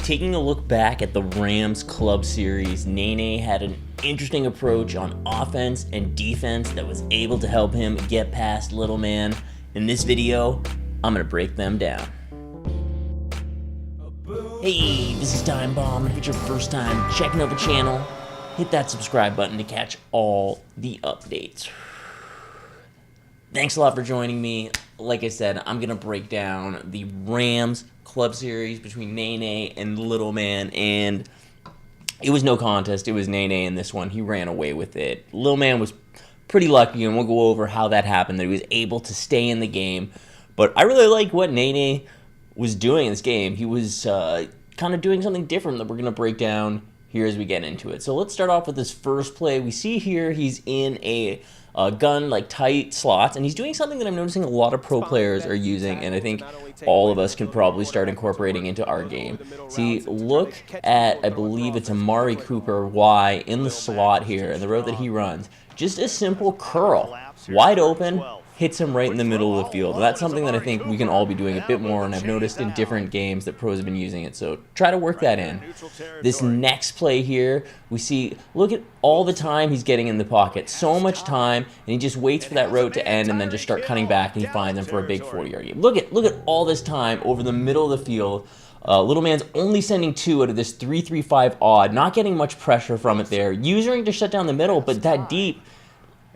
Taking a look back at the Rams Club Series, Nene had an interesting approach on offense and defense that was able to help him get past Little Man. In this video, I'm going to break them down. Hey, this is Time Bomb. If it's your first time checking out the channel, hit that subscribe button to catch all the updates. Thanks a lot for joining me. Like I said, I'm going to break down the Rams Club Series between Nene and Little Man, and it was no contest. It was Nene in this one. He ran away with it. Little Man was pretty lucky, and we'll go over how that happened, that he was able to stay in the game. But I really like what Nene was doing in this game. He was kind of doing something different that we're going to break down here as we get into it. So let's start off with this first play. We see here he's in a gun, like tight slots, and he's doing something that I'm noticing a lot of pro players are using, and I think all of us can probably start incorporating into our game. See, look at, I believe it's Amari Cooper Y in the slot here, and the route that he runs. Just a simple curl, wide open, hits him right in the middle of the field. That's something that I think we can all be doing a bit more, and I've noticed in different games that pros have been using it, so try to work that in. This next play here, we see, look at all the time he's getting in the pocket. So much time, and he just waits for that route to end and then just start cutting back, and he finds him for a big 40-yard game. Look at all this time over the middle of the field. Little Man's only sending 2 out of this 3-3-5 odd, not getting much pressure from it there. Using to shut down the middle, but that deep,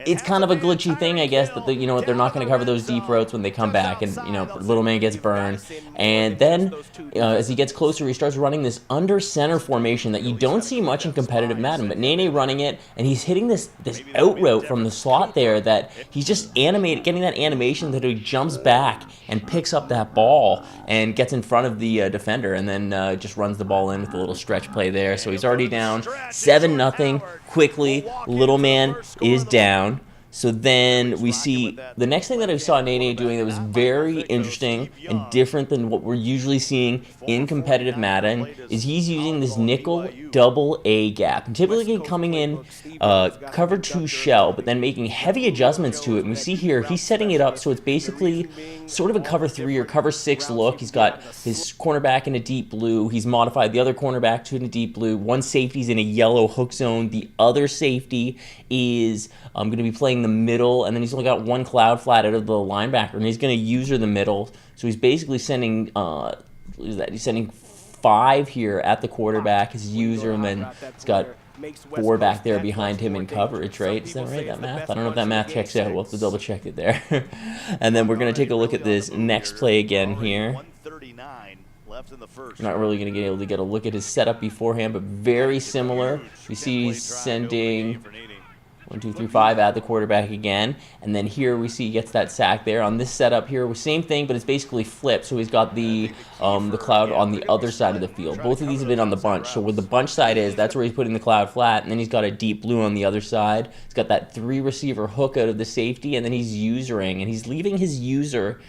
it's kind of a glitchy thing, I guess, that you know what, they're not going to cover those deep routes when they come back, and you know, Little Man gets burned. And then as he gets closer, he starts running this under center formation that you don't see much in competitive Madden, but Nene running it, and he's hitting this out route from the slot there that he's just getting that animation that he jumps back and picks up that ball and gets in front of the defender, and then just runs the ball in with a little stretch play there. So he's already down 7-0 quickly. Little Man is down. So then we see the next thing that I saw Nene doing that was very interesting and different than what we're usually seeing in competitive Madden is he's using this nickel double A gap. And typically coming in cover 2 shell, but then making heavy adjustments to it. And we see here he's setting it up so it's basically sort of a cover 3 or cover 6 look. He's got his cornerback in a deep blue. He's modified the other cornerback to in a deep blue. One safety's in a yellow hook zone. The other safety is going to be playing the middle, and then he's only got one cloud flat out of the linebacker, and he's going to use her the middle. So he's basically sending he's sending 5 here at the quarterback, his user, and then he's got 4 back there behind him in coverage, right? Is that right, that math? I don't know if that math checks out. We'll have to double check it there. And then we're going to take a look at this next play again here. We're not really going to be able to get a look at his setup beforehand, but very similar. We see he's sending 1, 2, 3, 5 at the quarterback again, and then here we see he gets that sack there. On this setup here, same thing, but it's basically flipped. So he's got the cloud on the other side of the field. Both of these have been on the bunch. So where the bunch side is, that's where he's putting the cloud flat, and then he's got a deep blue on the other side. He's got that 3 receiver hook out of the safety, and then he's usering, and he's leaving his user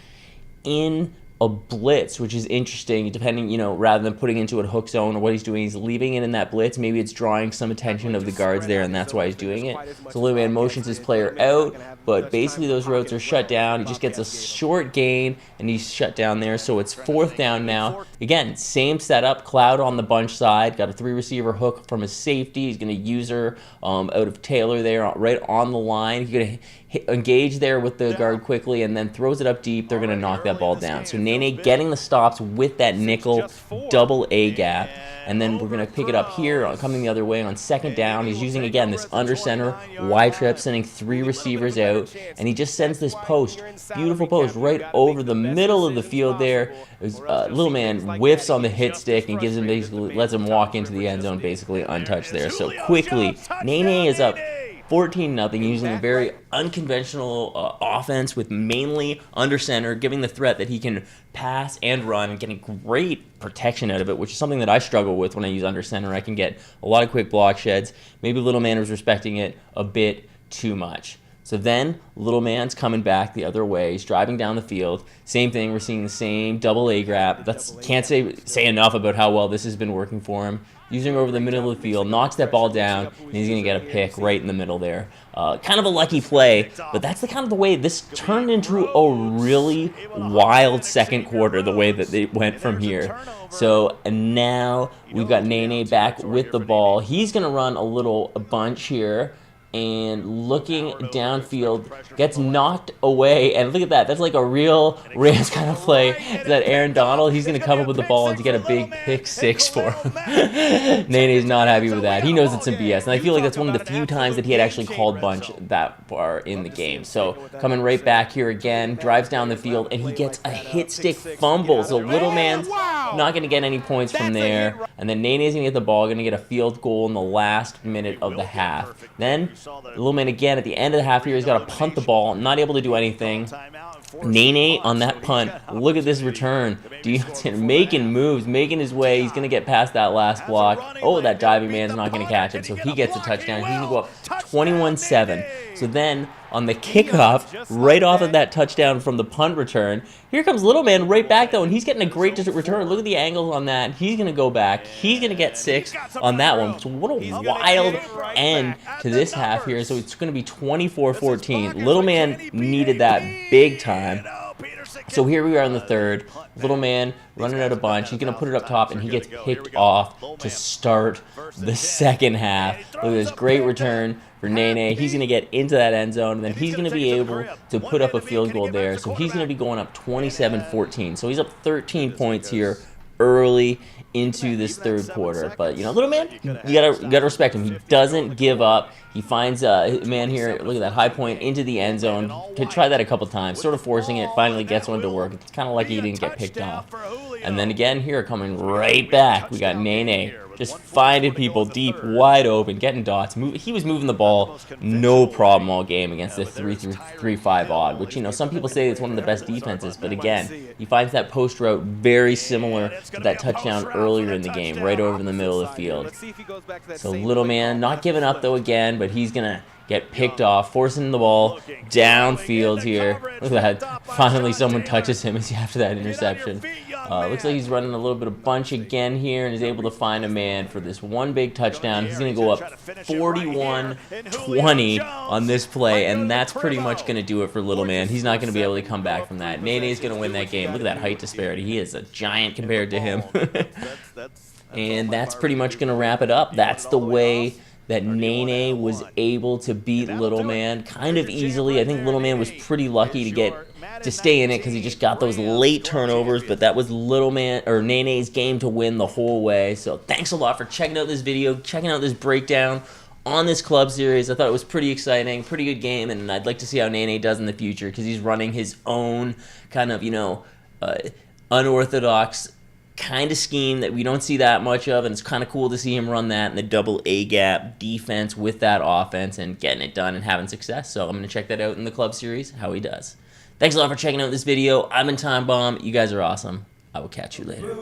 in a blitz, which is interesting, depending, you know, rather than putting into a hook zone or what he's doing, he's leaving it in that blitz. Maybe it's drawing some attention of the guards there, and that's why he's doing it. So Little Man motions his player out, but basically those routes are shut down. He just gets a short gain, and he's shut down there. So it's 4th down now. Again, same setup, cloud on the bunch side, got a 3 receiver hook from his safety. He's going to use her out of Taylor there, right on the line. He's going to engage there with the guard quickly and then throws it up deep. They're going to knock that ball down. So Nene getting the stops with that nickel double A gap. And then we're going to pick it up here, coming the other way on 2nd down. He's using, again, this under center Y trip, sending 3 receivers out. And he just sends this post, beautiful post, right over the middle of the field there. Little Man whiffs on the hit stick and gives him basically, lets him walk into the end zone basically untouched there. So quickly, Nene is up 14-0, using a very unconventional offense with mainly under center, giving the threat that he can pass and run, and getting great protection out of it, which is something that I struggle with when I use under center. I can get a lot of quick block sheds. Maybe Little Man was respecting it a bit too much. So then, little man's coming back the other way. He's driving down the field. Same thing. We're seeing the same double A gap. Can't say enough about how well this has been working for him. Using over the middle of the field, knocks that ball down, and he's going to get a pick right in the middle there. Kind of a lucky play, but that's the kind of the way this turned into a really wild second quarter, the way that it went from here. So, and now we've got Nene back with the ball. He's going to run a bunch here. And looking downfield, gets knocked away, and look at that. That's like a real Rams kind of play. That Aaron Donald, he's going to come up with the ball and to get a big pick six for him. Nene's not happy with that. He knows it's some BS, and I feel like that's one of the few times that he had actually called bunch that far in the game. So coming right back here again, drives down the field, and he gets a hit stick fumble. So little man's not going to get any points from there. And then Nene's going to get the ball, going to get a field goal in the last minute of the half. Then little man again at the end of the half here, he's got to punt the ball, not able to do anything. Nene on that punt, look at this return. Making moves, making his way. He's going to get past that last block. Oh, that diving man's not going to catch him, so he gets a touchdown. He's going to go up 21-7. So then on the kickoff, right off of that touchdown from the punt return, here comes little man right back though, and he's getting a great return. Look at the angles on that. He's going to go back. He's going to get 6 on that one. So what a wild end to this half here. So it's going to be 24-14. Little man needed that big time. So here we are in the third. Little man running out a bunch. He's going to put it up top, and he gets picked off to start the second half. Look at this great return for Nene. He's going to get into that end zone, and then he's going to be able to put up a field goal there. So he's going to be going up 27-14. So he's up 13 points here early into this third quarter. But, you know, little man, you gotta respect him. He doesn't give up. He finds a man here, look at that high point into the end zone. Could try that a couple times, sort of forcing it, finally gets one to work. It's kind of lucky he didn't get picked off. And then again here, coming right back, we got Nene. Just finding people deep, wide open, getting dots. He was moving the ball no problem all game against the 3-5 odd, which, you know, some people say it's one of the best defenses. But again, he finds that post route very similar to that touchdown earlier in the game, right over in the middle of the field. So little man not giving up though again, but he's going to get picked off, forcing the ball downfield here. Look at that. Finally someone touches him after that interception. Looks like he's running a little bit of bunch again here and is able to find a man for this one big touchdown. He's going to go up 41-20 on this play, and that's pretty much going to do it for little man. He's not going to be able to come back from that. Nene's going to win that game. Look at that height disparity. He is a giant compared to him. And that's pretty much going to wrap it up. That's the way that Nene was able to beat little man kind of easily. I think little man was pretty lucky to stay in it because he just got those late turnovers, but that was little man or Nene's game to win the whole way. So thanks a lot for checking out this video, checking out this breakdown on this club series. I thought it was pretty exciting, pretty good game, and I'd like to see how Nene does in the future because he's running his own kind of, you know, unorthodox kind of scheme that we don't see that much of, and it's kind of cool to see him run that in the double A gap defense with that offense and getting it done and having success. So I'm going to check that out in the club series, how he does. Thanks a lot for checking out this video. I've been Time Bomb. You guys are awesome. I will catch you later.